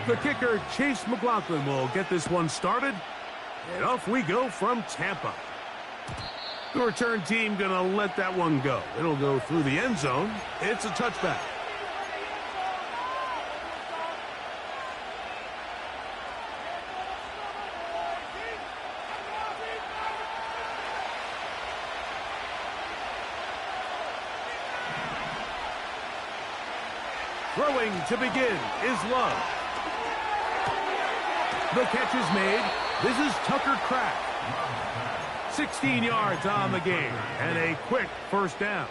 The kicker, Chase McLaughlin, will get this one started. And off we go from Tampa. The return team going to let that one go. It'll go through the end zone. It's a touchback. Throwing to begin is Love. The catch is made. This is Tucker Kraft. 16 yards on the game and a quick first down.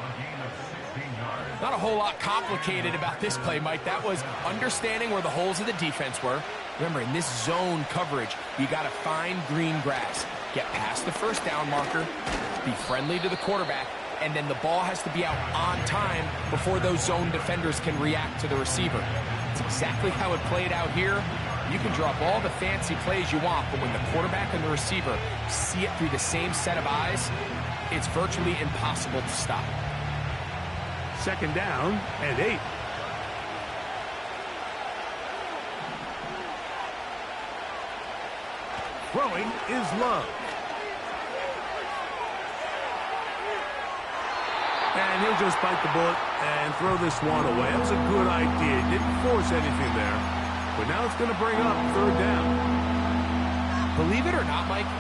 Not a whole lot complicated about this play, Mike. That was understanding where the holes of the defense were. Remember, in this zone coverage, you got to find green grass. Get past the first down marker, be friendly to the quarterback, and then the ball has to be out on time before those zone defenders can react to the receiver. It's exactly how it played out here. You can draw up all the fancy plays you want, but when the quarterback and the receiver see it through the same set of eyes, it's virtually impossible to stop. Second down and 8. Throwing is Love. And he'll just bite the bullet and throw this one away. That was a good idea. Didn't force anything there. But now it's going to bring up third down. Believe it or not, Mike,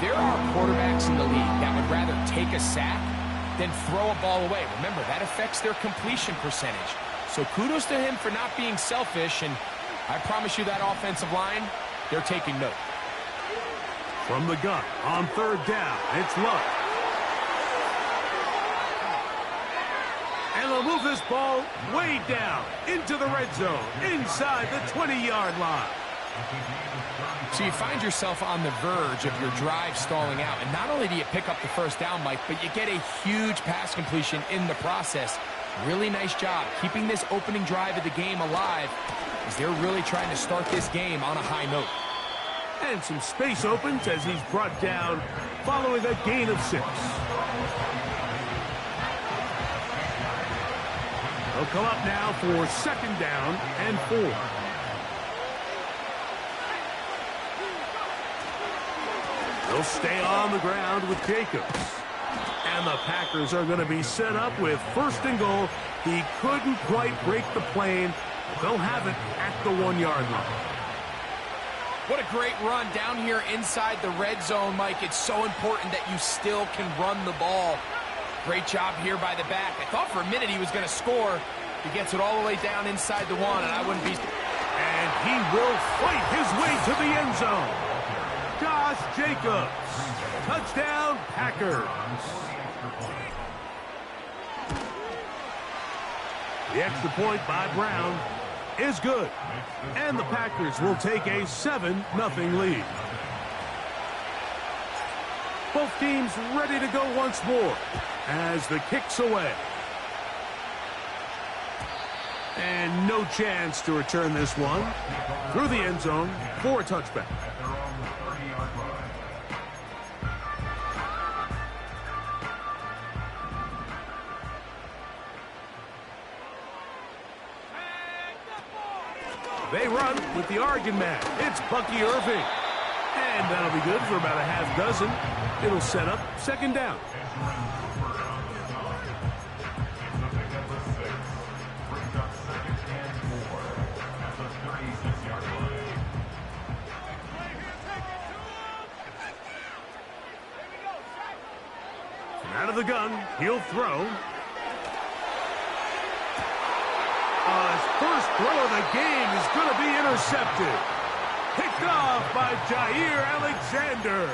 there are quarterbacks in the league that would rather take a sack than throw a ball away. Remember, that affects their completion percentage. So kudos to him for not being selfish, and I promise you that offensive line, they're taking note. From the gun on third down, it's Love. And they'll move this ball way down into the red zone, inside the 20-yard line. So you find yourself on the verge of your drive stalling out, and not only do you pick up the first down, Mike, but you get a huge pass completion in the process. Really nice job keeping this opening drive of the game alive, as they're really trying to start this game on a high note. And some space opens as he's brought down following a gain of 6. They'll come up now for second down and 4. They'll stay on the ground with Jacobs. And the Packers are going to be set up with first and goal. He couldn't quite break the plane. They'll have it at the 1-yard line. What a great run down here inside the red zone, Mike. It's so important that you still can run the ball. Great job here by the back. I thought for a minute he was going to score. He gets it all the way down inside the 1, and I wouldn't be... And he will fight his way to the end zone. Josh Jacobs. Touchdown, Packers. The extra point by Brown is good. And the Packers will take a 7-0 lead. Both teams ready to go once more as the kick's away. And no chance to return this one through the end zone for a touchback. They run with the Oregon man. It's Bucky Irving. And that'll be good for about a half dozen. It'll set up second down. Out of the gun, he'll throw. His first throw of the game is going to be intercepted. Picked off by Jair Alexander.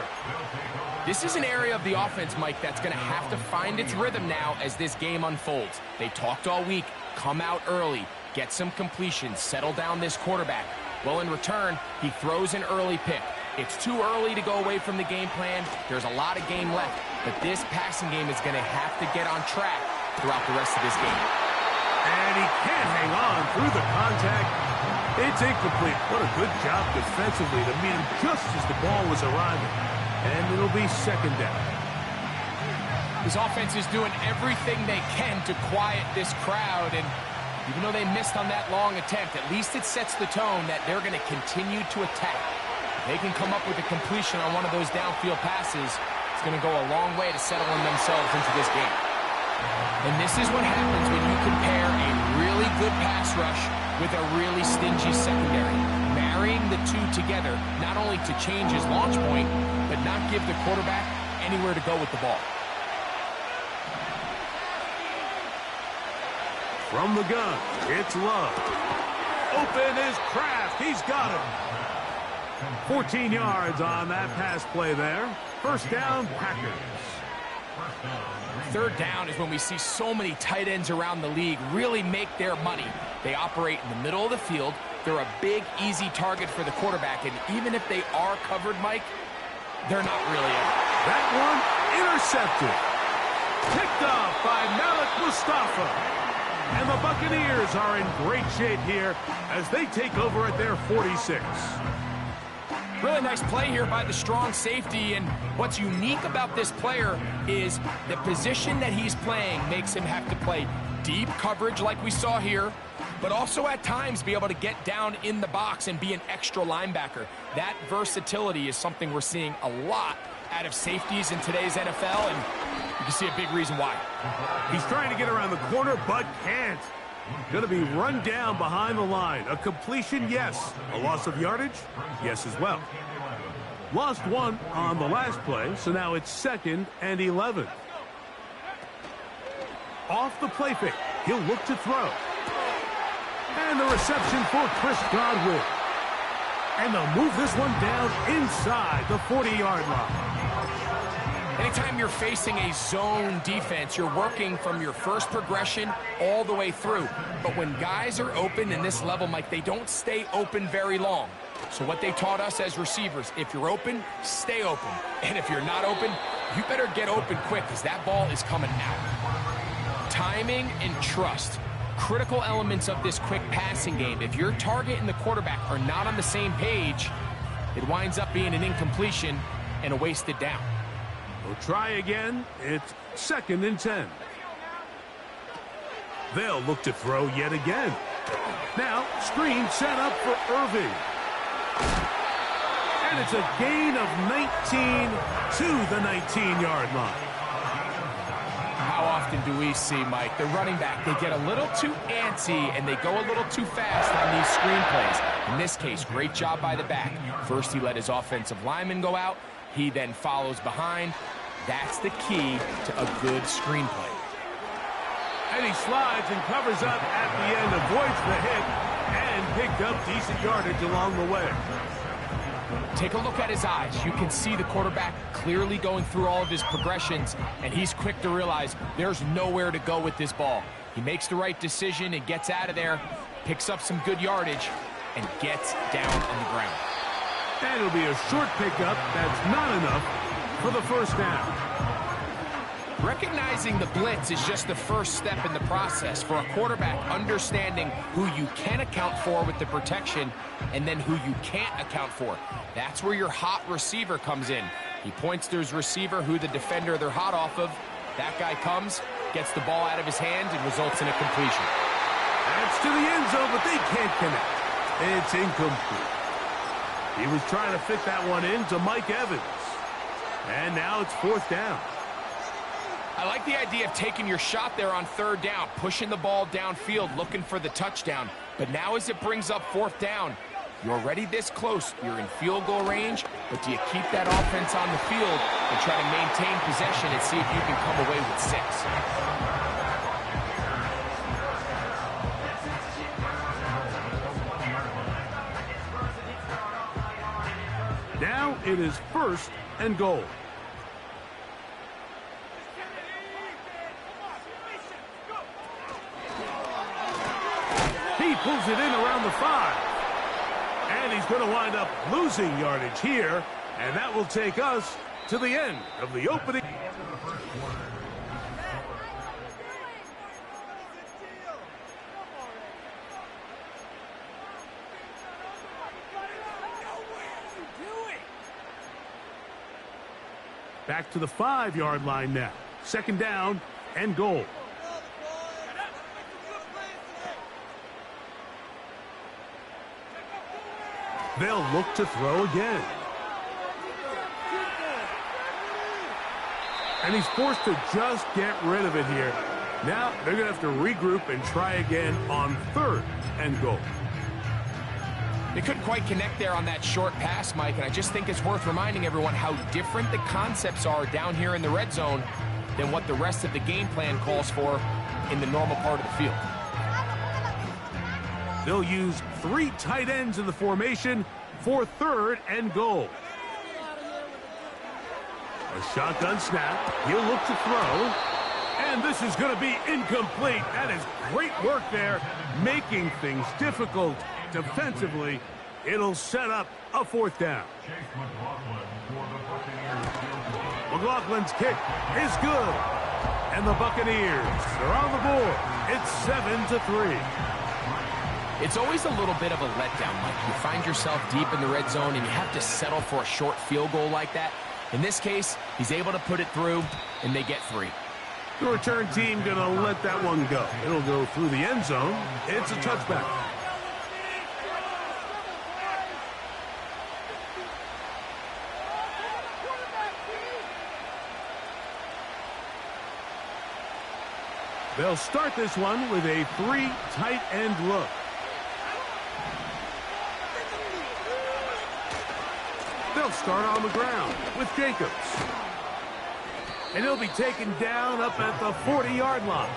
This is an area of the offense, Mike, that's going to have to find its rhythm now as this game unfolds. They talked all week. Come out early. Get some completions. Settle down this quarterback. Well, in return, he throws an early pick. It's too early to go away from the game plan. There's a lot of game left. But this passing game is going to have to get on track throughout the rest of this game. And he can't hang on through the contact. It's incomplete. What a good job defensively to meet him just as the ball was arriving. And it'll be second down. This offense is doing everything they can to quiet this crowd, and Even though they missed on that long attempt, at least it sets the tone that they're going to continue to attack. If they can come up with a completion on one of those downfield passes, it's going to go a long way to settling themselves into this game. And this is what happens when you compare a really good pass rush with a really stingy secondary. Marrying the two together, not only to change his launch point, but not give the quarterback anywhere to go with the ball. From the gun, it's Love. Open is Kraft. He's got him. 14 yards on that pass play there. First down, Packers. Third down is when we see so many tight ends around the league really make their money. They operate in the middle of the field. They're a big, easy target for the quarterback. And even if they are covered, Mike, they're not really ever. That one intercepted. Picked off by Malik Mustafa. And the Buccaneers are in great shape here as they take over at their 46. Really nice play here by the strong safety, and what's unique about this player is the position that he's playing makes him have to play deep coverage like we saw here, but also at times be able to get down in the box and be an extra linebacker. That versatility is something we're seeing a lot out of safeties in today's NFL, and you can see a big reason why. He's trying to get around the corner, but can't. Going to be run down behind the line. A completion, yes. A loss of yardage, yes as well. Lost one on the last play, so now it's 2nd and 11. Off the play fake, he'll look to throw. And the reception for Chris Godwin. And they'll move this one down inside the 40-yard line. Anytime you're facing a zone defense, you're working from your first progression all the way through. But when guys are open in this level, Mike, they don't stay open very long. So what they taught us as receivers, if you're open, stay open. And if you're not open, you better get open quick because that ball is coming out. Timing and trust, critical elements of this quick passing game. If your target and the quarterback are not on the same page, it winds up being an incompletion and a wasted down. We'll try again. It's 2nd and 10. They'll look to throw yet again. Now, screen set up for Irving. And it's a gain of 19 to the 19-yard line. How often do we see, Mike, the running back, they get a little too antsy and they go a little too fast on these screen plays. In this case, great job by the back. First, he let his offensive lineman go out. He then follows behind. That's the key to a good screenplay. And he slides and covers up at the end, avoids the hit, and picked up decent yardage along the way. Take a look at his eyes. You can see the quarterback clearly going through all of his progressions, and he's quick to realize there's nowhere to go with this ball. He makes the right decision and gets out of there, picks up some good yardage, and gets down on the ground. And it'll be a short pickup. That's not enough for the first down. Recognizing the blitz is just the first step in the process for a quarterback, understanding who you can account for with the protection and then who you can't account for. That's where your hot receiver comes in. He points to his receiver, who the defender they're hot off of. That guy comes, gets the ball out of his hand, and results in a completion. That's to the end zone, but they can't connect. It's incomplete. He was trying to fit that one in to Mike Evans. And now it's 4th down. I like the idea of taking your shot there on 3rd down, pushing the ball downfield, looking for the touchdown. But now as it brings up 4th down, you're already this close. You're in field goal range, but do you keep that offense on the field and try to maintain possession and see if you can come away with 6? Now it is 1st and goal. He pulls it in around the 5. And he's going to wind up losing yardage here. And that will take us to the end of the opening. Back to the 5-yard line now. 2nd down and goal. They'll look to throw again. And he's forced to just get rid of it here. Now they're going to have to regroup and try again on 3rd and goal. They couldn't quite connect there on that short pass, Mike, and I just think it's worth reminding everyone how different the concepts are down here in the red zone than what the rest of the game plan calls for in the normal part of the field. They'll use 3 tight ends in the formation for 3rd and goal. A shotgun snap. He'll look to throw. And this is going to be incomplete. That is great work there, making things difficult defensively. It'll set up a 4th down. McLaughlin's kick is good. And the Buccaneers are on the board. It's 7-3. It's always a little bit of a letdown, Mike. You find yourself deep in the red zone and you have to settle for a short field goal like that. In this case, he's able to put it through, and they get 3. The return team going to let that one go. It'll go through the end zone. It's a touchback. They'll start this one with a 3 tight end look. They'll start on the ground with Jacobs. And he'll be taken down up at the 40-yard line.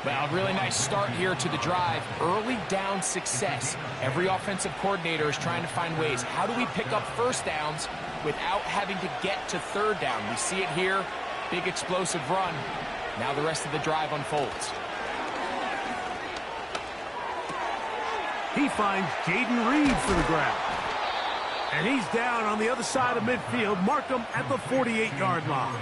Well, really nice start here to the drive. Early down success. Every offensive coordinator is trying to find ways. How do we pick up first downs without having to get to 3rd down? We see it here. Big explosive run. Now the rest of the drive unfolds. He finds Jaden Reed for the grab. And he's down on the other side of midfield. Mark him at the 48-yard line.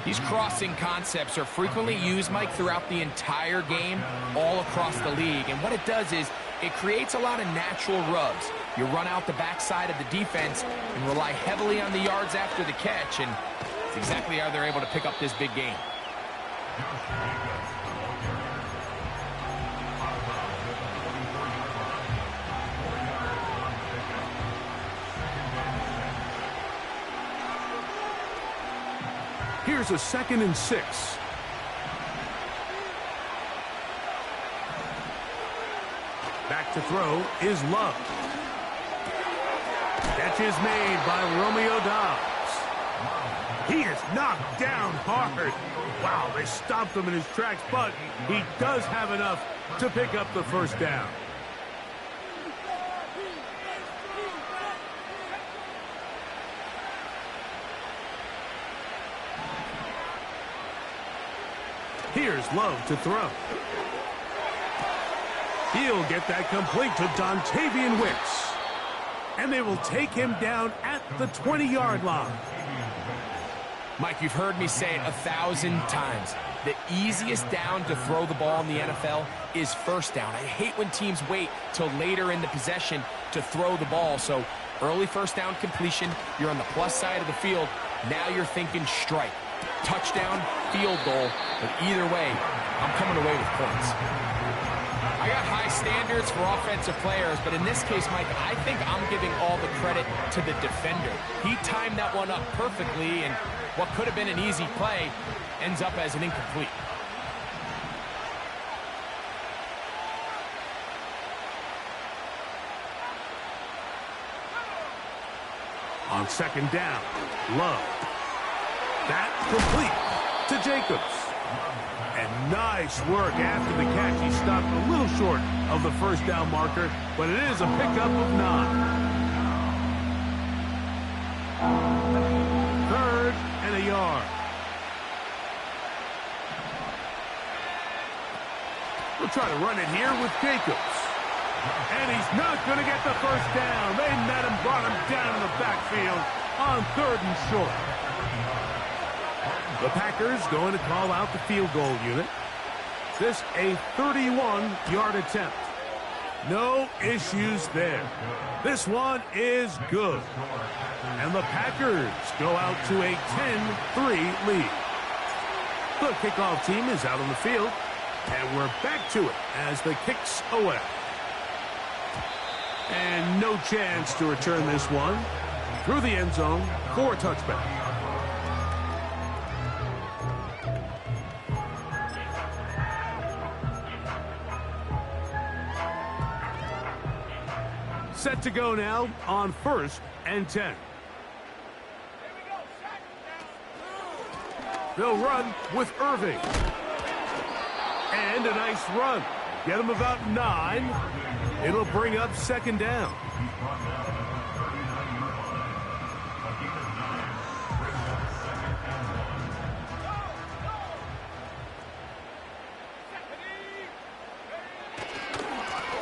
These crossing concepts are frequently used, Mike, throughout the entire game, all across the league. And what it does is it creates a lot of natural rubs. You run out the backside of the defense and rely heavily on the yards after the catch. And it's exactly how they're able to pick up this big game. Here's a 2nd and 6. Back to throw is Love. Catch is made by Romeo Dobbs. He is knocked down hard. Wow, they stopped him in his tracks, but he does have enough to pick up the 1st down. Here's Love to throw. He'll get that complete to Dontavian Wicks. And they will take him down at the 20-yard line. Mike, you've heard me say it 1,000 times. The easiest down to throw the ball in the NFL is 1st down. I hate when teams wait till later in the possession to throw the ball. So early 1st down completion, you're on the plus side of the field. Now you're thinking strike. Touchdown, field goal, but either way, I'm coming away with points. I got high standards for offensive players, but in this case, Mike, I think I'm giving all the credit to the defender. He timed that one up perfectly, and what could have been an easy play ends up as an incomplete. On 2nd down, Love. That complete to Jacobs. And nice work after the catch. He stopped a little short of the 1st down marker, but it is a pickup of 9. 3rd and a yard. We'll try to run it here with Jacobs. And he's not going to get the 1st down. They met him, brought him down in the backfield on 3rd and short. The Packers going to call out the field goal unit. This a 31-yard attempt. No issues there. This one is good. And the Packers go out to a 10-3 lead. The kickoff team is out on the field. And we're back to it as the kick's away. And no chance to return this one through the end zone for a touchback. Set to go now on 1st and 10. They'll run with Irving. And a nice run. Get him about 9. It'll bring up 2nd down.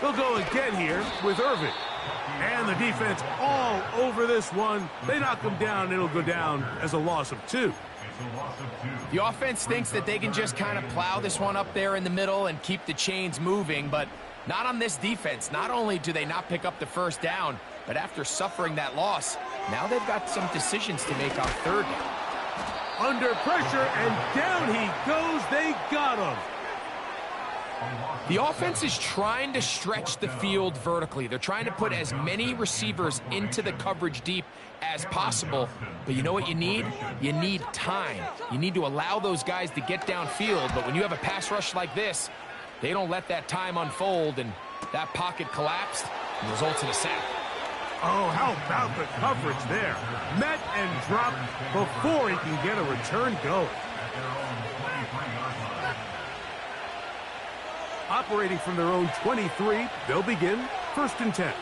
They'll go again here with Irving. And the defense all over this one. They knock him down. It'll go down as a loss of 2. The offense thinks that they can just kind of plow this one up there in the middle and keep the chains moving, but not on this defense. Not only do they not pick up the 1st down, but after suffering that loss, now they've got some decisions to make on 3rd down. Under pressure, and down he goes. They got him. The offense is trying to stretch the field vertically. They're trying to put as many receivers into the coverage deep as possible. But you know what you need? You need time. You need to allow those guys to get downfield. But when you have a pass rush like this, they don't let that time unfold, and that pocket collapsed and results in a sack. Oh, how about the coverage there? Met and dropped before he can get a return going. Operating from their own 23, they'll begin 1st and 10.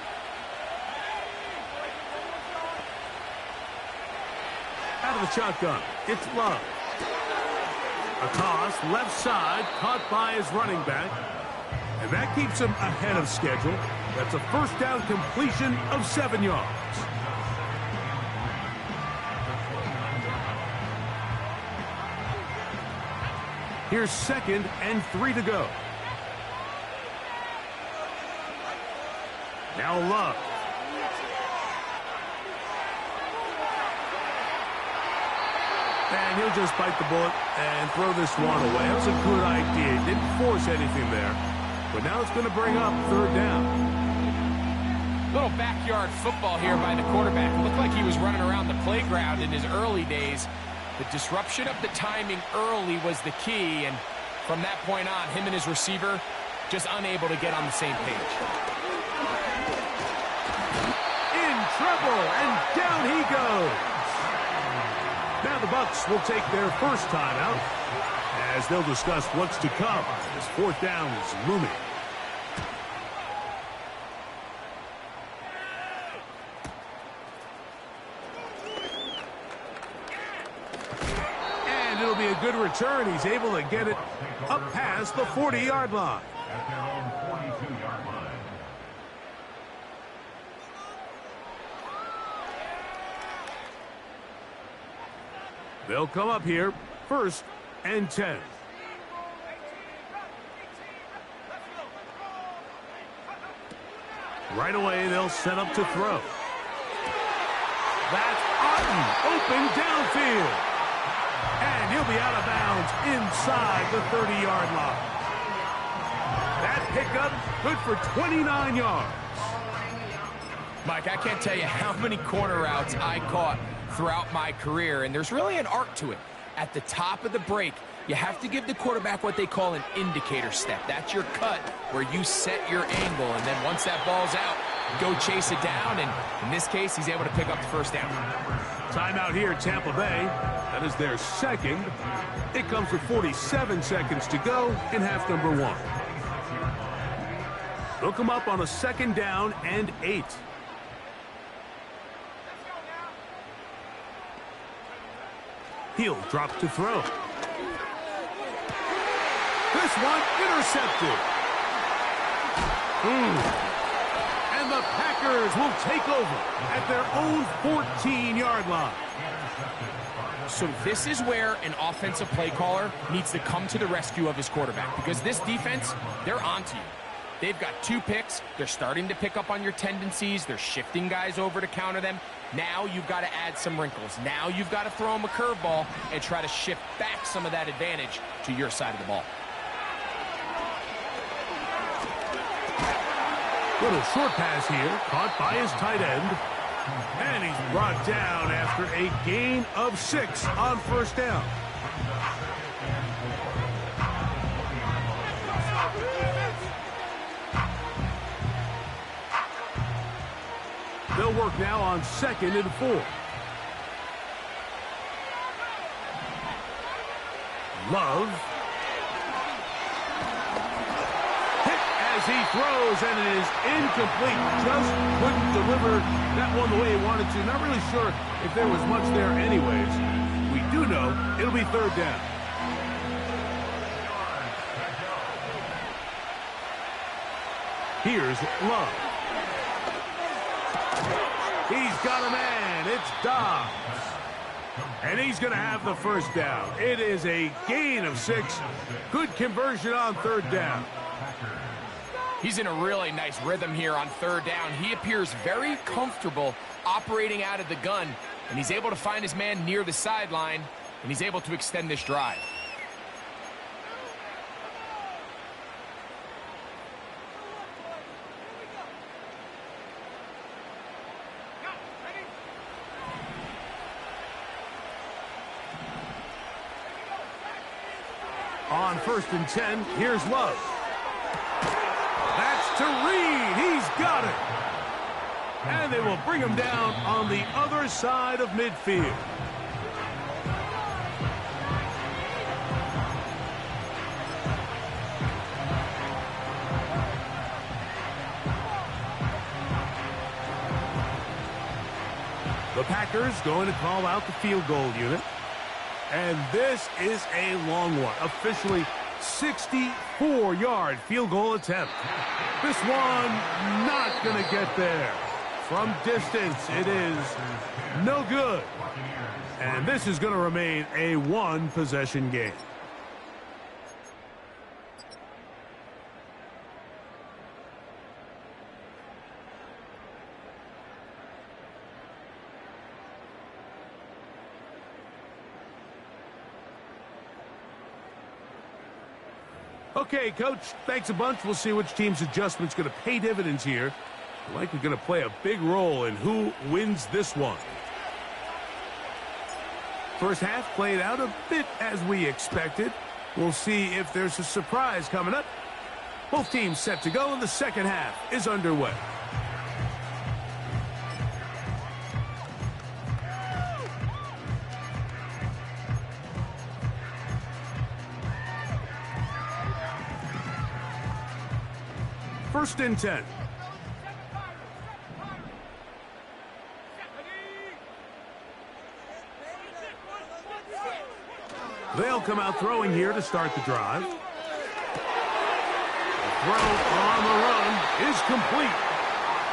Out of the shotgun, it's Love. A toss, left side, caught by his running back. And that keeps him ahead of schedule. That's a 1st down completion of 7 yards. Here's 2nd and 3 to go. Now Love. And he'll just bite the bullet and throw this one away. That was a good idea. He didn't force anything there. But now it's going to bring up 3rd down. Little backyard football here by the quarterback. It looked like he was running around the playground in his early days. The disruption of the timing early was the key. And from that point on, him and his receiver just unable to get on the same page. Trouble, and down he goes. Now the Bucs will take their 1st timeout as they'll discuss what's to come as 4th down is looming. And it'll be a good return. He's able to get it up past the 40-yard line. At their own 42-yard line. They'll come up here 1st and 10. Right away, they'll set up to throw. That's Otten, open downfield. And he'll be out of bounds inside the 30-yard line. That pickup good for 29 yards. Mike, I can't tell you how many corner routes I caught throughout my career, and there's really an art to it. At the top of the break, you have to give the quarterback what they call an indicator step. That's your cut where you set your angle, and then once that ball's out, go chase it down, and in this case, he's able to pick up the 1st down. Timeout here, Tampa Bay. That is their 2nd. It comes with 47 seconds to go in half number 1. They'll come up on a 2nd down and 8. He'll drop to throw. This one intercepted. And the Packers will take over at their own 14-yard line. So this is where an offensive play caller needs to come to the rescue of his quarterback, because this defense, they're onto you. They've got 2 picks. They're starting to pick up on your tendencies. They're shifting guys over to counter them. Now you've got to add some wrinkles. Now you've got to throw them a curveball and try to shift back some of that advantage to your side of the ball. Little short pass here, caught by his tight end. And he's brought down after a gain of 6 on first down. They'll work now on 2nd and 4. Love. Hit as he throws, and it is incomplete. Just couldn't deliver that one the way he wanted to. Not really sure if there was much there anyways. We do know it'll be 3rd down. Here's Love. He's got a man. It's Dobbs. And he's going to have the first down. It is a gain of 6. Good conversion on 3rd down. He's in a really nice rhythm here on 3rd down. He appears very comfortable operating out of the gun, and he's able to find his man near the sideline, and he's able to extend this drive. On 1st and 10, here's Love. That's to Reed. He's got it. And they will bring him down on the other side of midfield. The Packers going to call out the field goal unit. And this is a long one. Officially 64-yard field goal attempt. This one not going to get there. From distance, it is no good. And this is going to remain a one-possession game. Okay, Coach, thanks a bunch. We'll see which team's adjustment's going to pay dividends here. Likely going to play a big role in who wins this one. First half played out a bit as we expected. We'll see if there's a surprise coming up. Both teams set to go, and the second half is underway. First and 10. They'll come out throwing here to start the drive. The throw on the run is complete.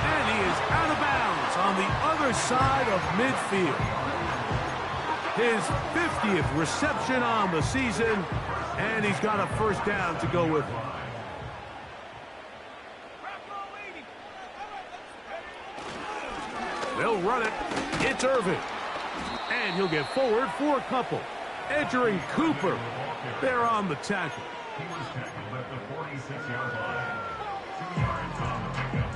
And he is out of bounds on the other side of midfield. His 50th reception on the season, and he's got a first down to go with him. They'll run it. It's Irvin. And he'll get forward for a couple. Edger and Cooper, they're on the tackle. He was tackled at the 46-yard line. 2 yards on the pickup.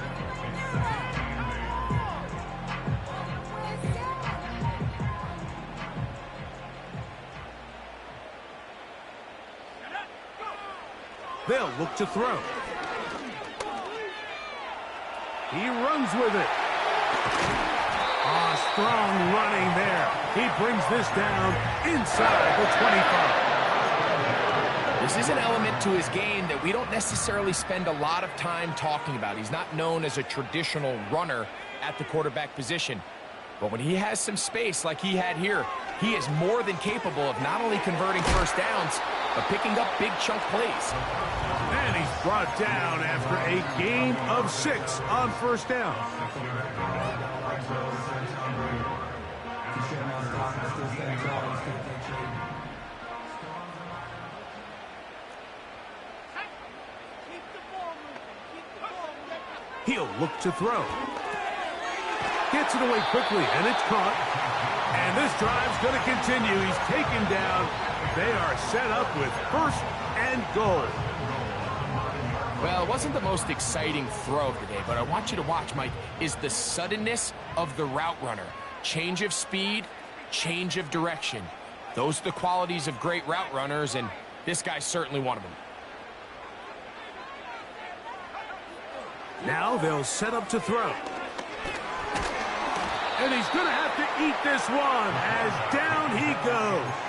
They'll look to throw. He runs with it. Strong running there. He brings this down inside the 25. This is an element to his game that we don't necessarily spend a lot of time talking about. He's not known as a traditional runner at the quarterback position. But when he has some space like he had here, he is more than capable of not only converting first downs, but picking up big chunk plays. And he's brought down after a gain of 6 on first down. He'll look to throw. Gets it away quickly, and it's caught. And this drive's going to continue. He's taken down. They are set up with 1st and goal. Well, it wasn't the most exciting throw of the day, but I want you to watch, Mike, is the suddenness of the route runner. Change of speed, change of direction. Those are the qualities of great route runners, and this guy's certainly one of them. Now they'll set up to throw. And he's going to have to eat this one as down he goes.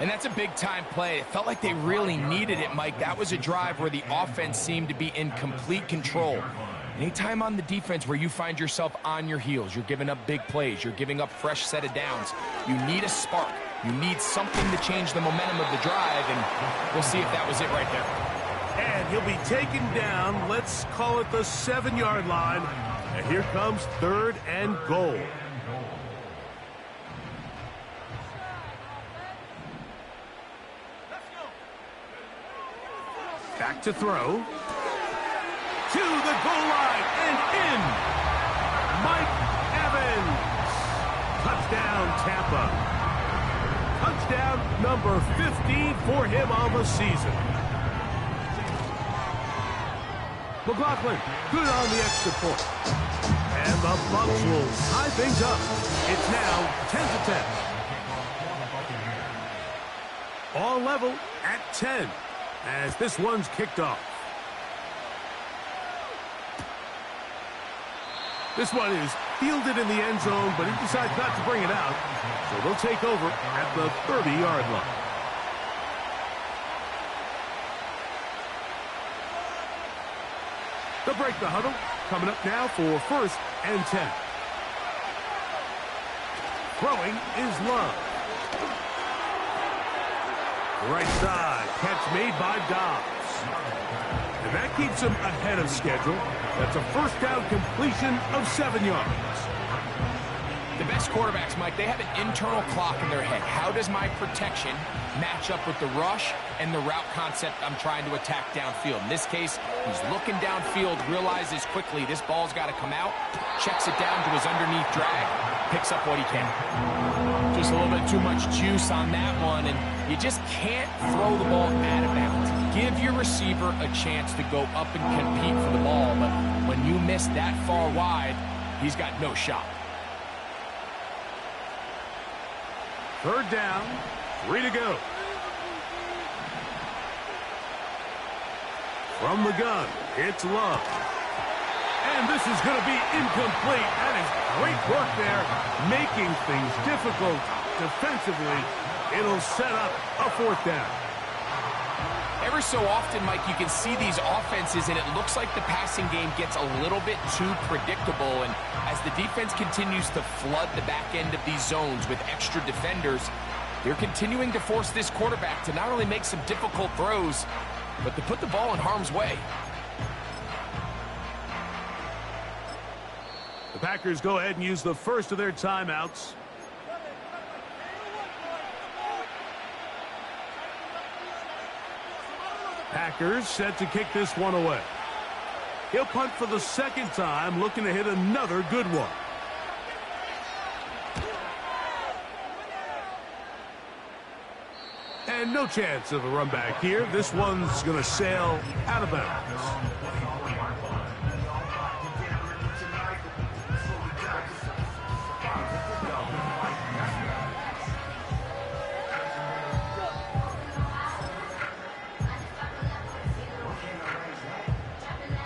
And that's a big-time play. It felt like they really needed it, Mike. That was a drive where the offense seemed to be in complete control. Anytime on the defense where you find yourself on your heels, you're giving up big plays, you're giving up fresh set of downs, you need a spark. You need something to change the momentum of the drive, and we'll see if that was it right there. And he'll be taken down, let's call it the 7-yard line. And here comes 3rd and goal. Back to throw. To the goal line and in. Mike Evans. Touchdown, Tampa. Touchdown number 15 for him on the season. McLaughlin, good on the extra point. And the Bucs will tie things up. It's now 10-10. All level at 10 as this one's kicked off. This one is fielded in the end zone, but he decides not to bring it out. So they'll take over at the 30-yard line. They'll break the huddle. Coming up now for 1st and 10. Throwing is Love. Right side. Catch made by Dobbs. And that keeps him ahead of schedule. That's a first down completion of 7 yards. The best quarterbacks, Mike, they have an internal clock in their head. How does my protection match up with the rush and the route concept I'm trying to attack downfield? In this case, he's looking downfield, realizes quickly this ball's got to come out, checks it down to his underneath drag, picks up what he can. Just a little bit too much juice on that one, and you just can't throw the ball out of bounds. Give your receiver a chance to go up and compete for the ball, but when you miss that far wide, he's got no shot. 3rd down, 3 to go. From the gun, it's Love. And this is going to be incomplete. That is great work there, making things difficult defensively. It'll set up a 4th down. Every so often, Mike, you can see these offenses, and it looks like the passing game gets a little bit too predictable. And as the defense continues to flood the back end of these zones with extra defenders, they're continuing to force this quarterback to not only make some difficult throws, but to put the ball in harm's way. The Packers go ahead and use the first of their timeouts. Packers set to kick this one away. He'll punt for the 2nd time, looking to hit another good one. And no chance of a run back here. This one's going to sail out of bounds.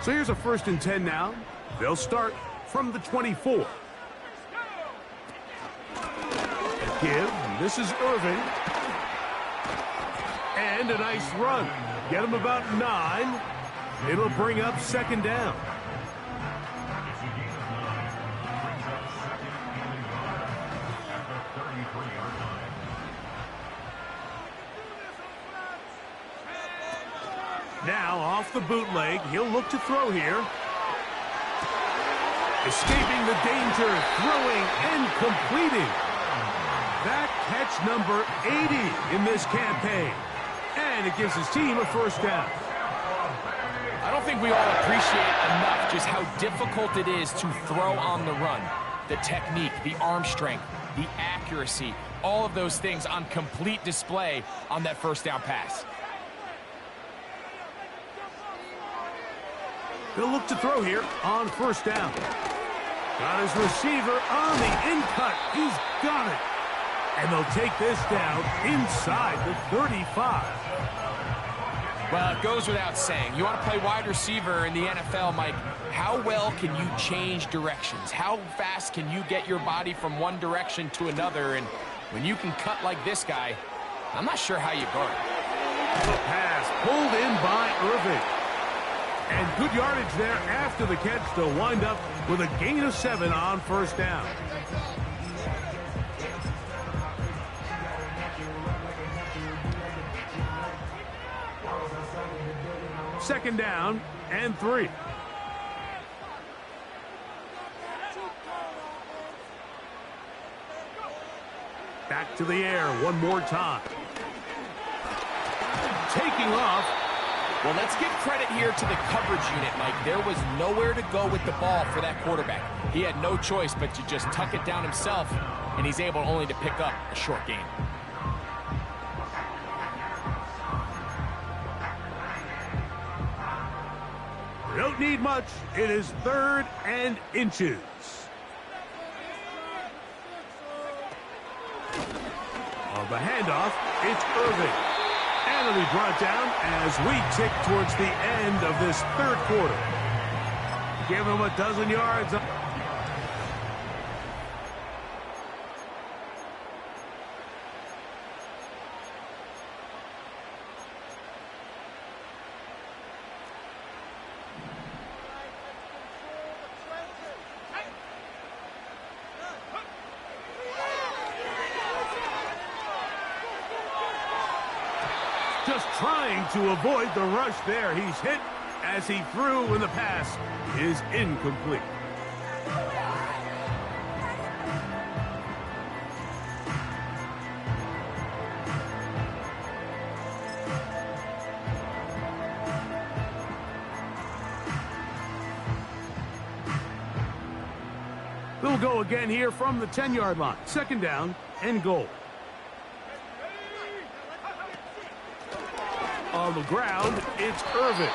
So here's a 1st and 10 now. They'll start from the 24. And give. This is Irving. And a nice run. Get him about 9. It'll bring up 2nd down. Now off the bootleg, he'll look to throw here. Escaping the danger, throwing and completing. That catch number 80 in this campaign. And it gives his team a 1st down. I don't think we all appreciate enough just how difficult it is to throw on the run. The technique, the arm strength, the accuracy, all of those things on complete display on that 1st down pass. They'll look to throw here on first down. Got his receiver on the in-cut. He's got it. And they'll take this down inside the 35. Well, it goes without saying. You want to play wide receiver in the NFL, Mike. How well can you change directions? How fast can you get your body from one direction to another? And when you can cut like this guy, I'm not sure how you guard it. The pass pulled in by Irving. And good yardage there after the catch to wind up with a gain of 7 on first down. Second down and 3. Back to the air one more time. Taking off. Well, let's give credit here to the coverage unit, Mike. There was nowhere to go with the ball for that quarterback. He had no choice but to just tuck it down himself, and he's able only to pick up a short gain. Don't need much. It is 3rd and inches. On the handoff, it's Irving. And it'll be brought down as we tick towards the end of this 3rd quarter. Give him a dozen yards. Just trying to avoid the rush there. He's hit as he threw when the pass is incomplete. They'll go again here from the 10-yard line. Second down and goal. On the ground, it's Irving.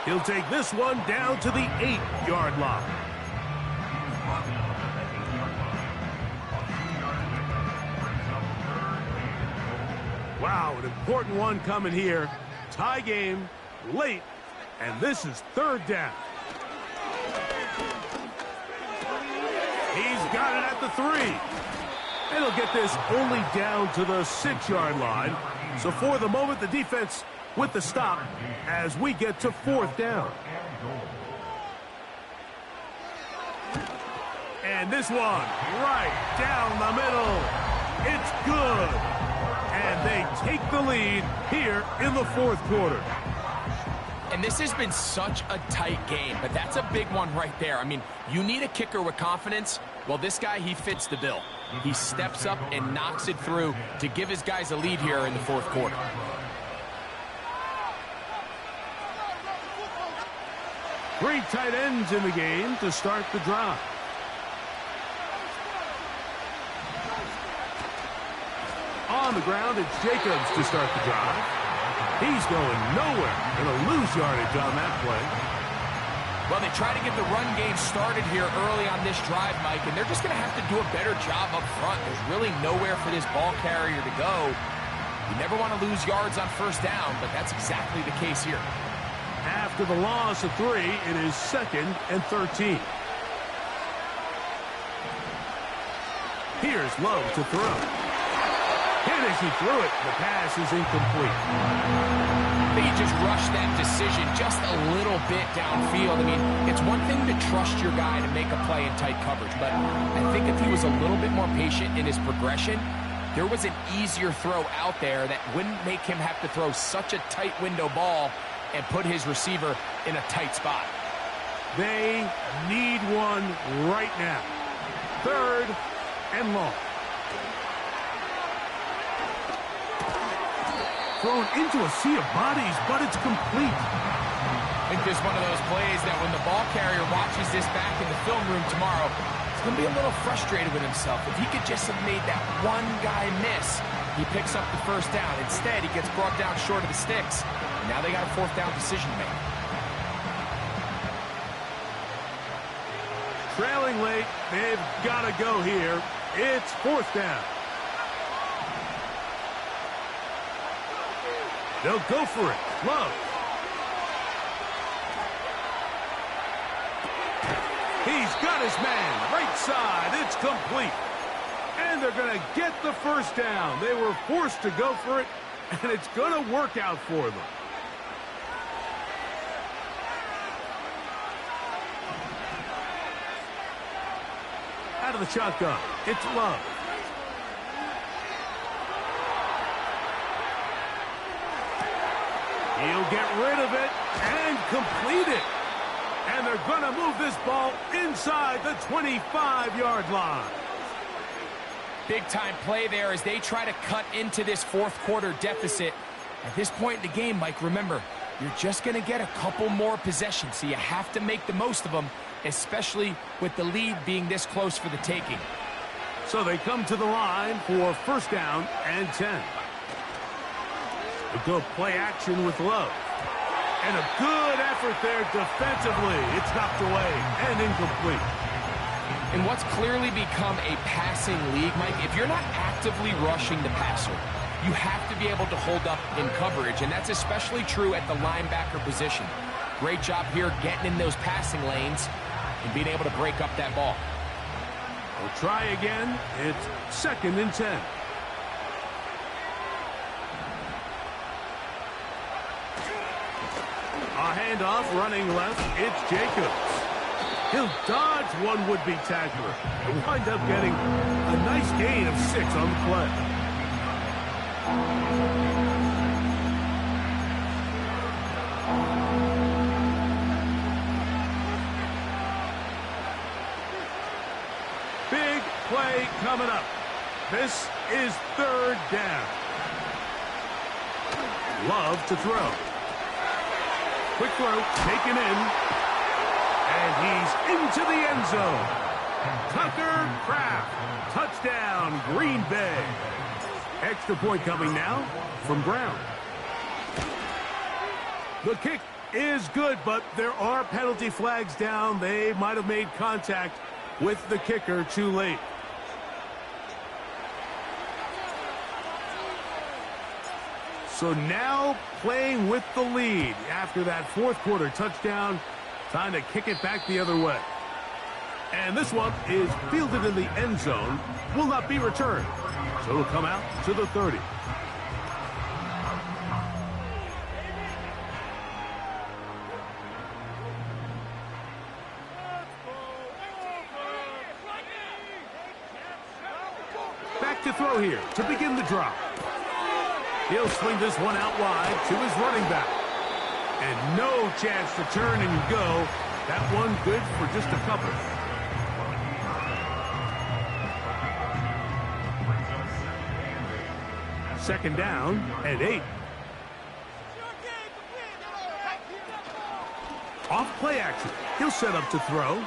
He'll take this one down to the 8-yard line. Wow, an important one coming here. Tie game, late, and this is 3rd down. He's got it at the 3. And he'll get this only down to the 6-yard line. So for the moment, the defense with the stop as we get to 4th down. And this one right down the middle. It's good. And they take the lead here in the 4th quarter. And this has been such a tight game, but that's a big one right there. I mean, you need a kicker with confidence. Well, this guy, he fits the bill. He steps up and knocks it through to give his guys a lead here in the 4th quarter. Three tight ends in the game to start the drive. On the ground, it's Jacobs to start the drive. He's going nowhere. Going to lose yardage on that play. Well, they try to get the run game started here early on this drive, Mike, and they're just going to have to do a better job up front. There's really nowhere for this ball carrier to go. You never want to lose yards on first down, but that's exactly the case here. After the loss of 3, it is 2nd and 13. Here's Love to throw. And as he threw it, the pass is incomplete. I think he just rushed that decision just a little bit downfield. I mean, it's one thing to trust your guy to make a play in tight coverage, but I think if he was a little bit more patient in his progression, there was an easier throw out there that wouldn't make him have to throw such a tight window ball and put his receiver in a tight spot. They need one right now. 3rd and long. Thrown into a sea of bodies, but it's complete. I think this is one of those plays that when the ball carrier watches this back in the film room tomorrow, he's going to be a little frustrated with himself. If he could just have made that one guy miss, he picks up the first down. Instead, he gets brought down short of the sticks. And now they got a 4th down decision to make. trailing late. They've got to go here. It's fourth down. They'll go for it. Love. He's got his man. Right side. It's complete. And they're going to get the first down. They were forced to go for it, and it's going to work out for them. Out of the shotgun, it's Love. He'll get rid of it and complete it. And they're going to move this ball inside the 25-yard line. Big-time play there as they try to cut into this fourth quarter deficit. At this point in the game, Mike, remember, you're just going to get a couple more possessions, so you have to make the most of them, especially with the lead being this close for the taking. So they come to the line for first down and 10. A good play action with Love. And a good effort there defensively. It's knocked away and incomplete. In what's clearly become a passing league, Mike, if you're not actively rushing the passer, you have to be able to hold up in coverage, and that's especially true at the linebacker position. Great job here getting in those passing lanes and being able to break up that ball. We'll try again. It's second and 10. A handoff running left. It's Jacobs. He'll dodge one would-be tackler and wind up getting a nice gain of 6 on the play. Big play coming up. This is third down. Love to throw. Quick throw, taken in. And he's into the end zone. Tucker Kraft. Touchdown, Green Bay. Extra point coming now from Brown. The kick is good, but there are penalty flags down. They might have made contact with the kicker too late. So now playing with the lead after that fourth quarter touchdown. Time to kick it back the other way. And this one is fielded in the end zone. Will not be returned. So it'll come out to the 30. Back to throw here to begin the drive. He'll swing this one out wide to his running back. And no chance to turn and go. That one good for just a couple. Second down and 8. Off play action. He'll set up to throw.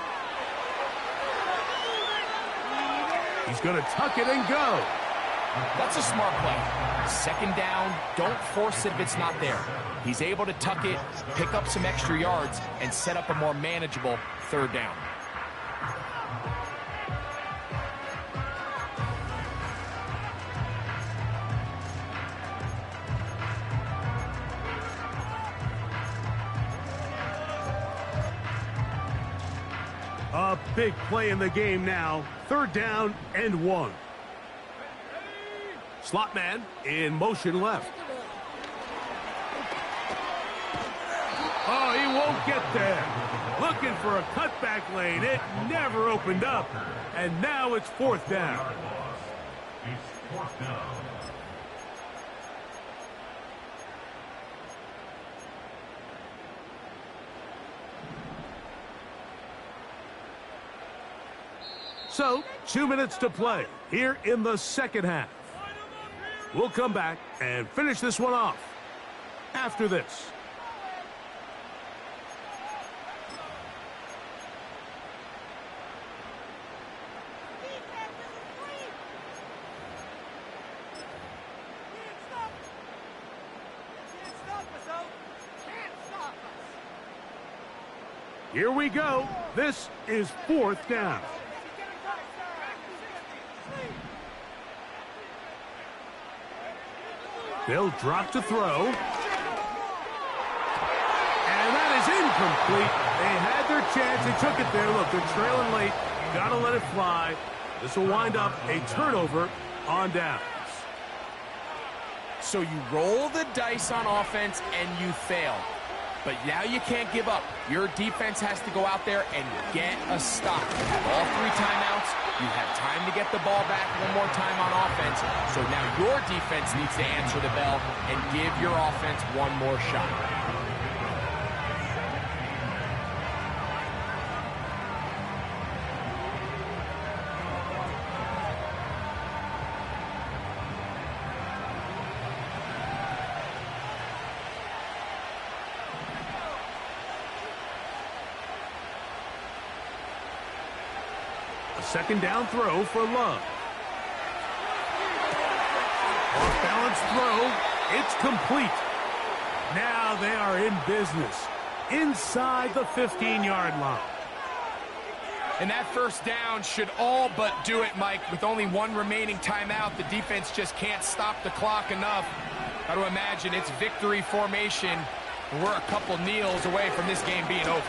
He's going to tuck it and go. That's a smart play. Second down, don't force it if it's not there. He's able to tuck it, pick up some extra yards, and set up a more manageable third down. A big play in the game now. Third down and 1. Slot man in motion left. Oh, he won't get there. Looking for a cutback lane. It never opened up. And now it's fourth down. It's fourth down. So, 2 minutes to play here in the second half. We'll come back and finish this one off after this. Here we go. This is 4th down. They'll drop to throw. And that is incomplete. They had their chance. They took it there. Look, they're trailing late. Got to let it fly. This will wind up a turnover on downs. So you roll the dice on offense and you fail. But now you can't give up. Your defense has to go out there and get a stop. You have all 3 timeouts. You have time to get the ball back one more time on offense. So now your defense needs to answer the bell and give your offense one more shot. Second down throw for Love. Off-balance throw. It's complete. Now they are in business inside the 15-yard line. And that first down should all but do it, Mike. With only 1 remaining timeout, the defense just can't stop the clock enough. Got to imagine it's victory formation. We're a couple kneels away from this game being over.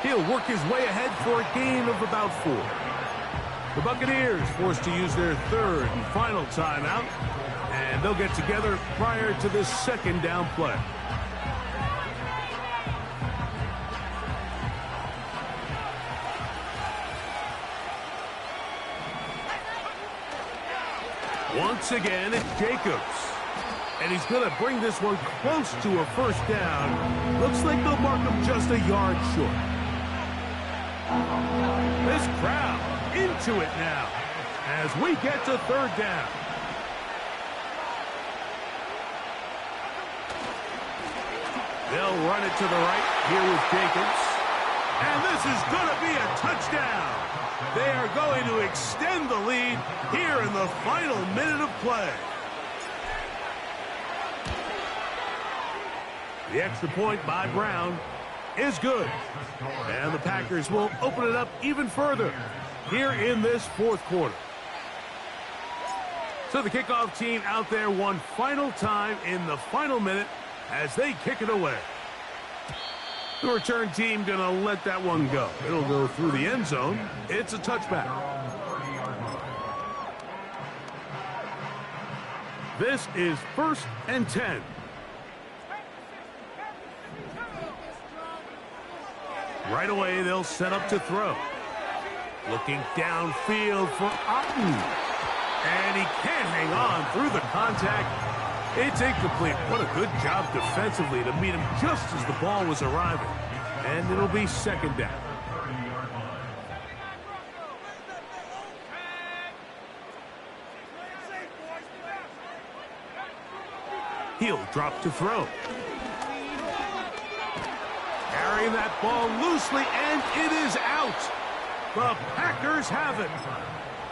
He'll work his way ahead for a gain of about 4. The Buccaneers forced to use their 3rd and final timeout, and they'll get together prior to this 2nd down play. Once again, it's Jacobs. And he's going to bring this one close to a 1st down. Looks like they'll mark him just a yard short. This crowd into it now as we get to 3rd down. They'll run it to the right here with Jacobs. And this is going to be a touchdown. They are going to extend the lead here in the final minute of play. The extra point by Brown is good. And the Packers will open it up even further here in this 4th quarter. So the kickoff team out there one final time in the final minute as they kick it away. The return team going to let that one go. It'll go through the end zone. It's a touchback. This is 1st and 10. Right away, they'll set up to throw. Looking downfield for Otten. And he can't hang on through the contact. It's incomplete. What a good job defensively to meet him just as the ball was arriving. And it'll be 2nd down. He'll drop to throw. Carrying that ball loosely, and it is out. The Packers have it.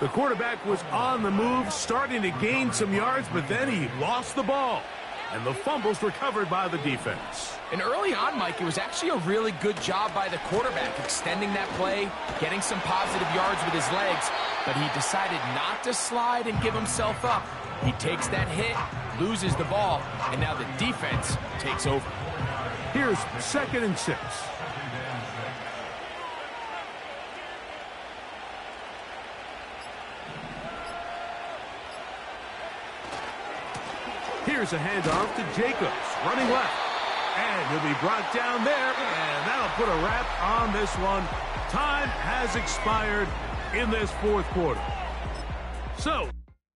The quarterback was on the move, starting to gain some yards, but then he lost the ball. And the fumble's recovered by the defense. And early on, Mike, it was actually a really good job by the quarterback, extending that play, getting some positive yards with his legs, but he decided not to slide and give himself up. He takes that hit, loses the ball, and now the defense takes over. Here's 2nd and 6. Here's a handoff to Jacobs, running left. And he'll be brought down there, and that'll put a wrap on this one. Time has expired in this 4th quarter. So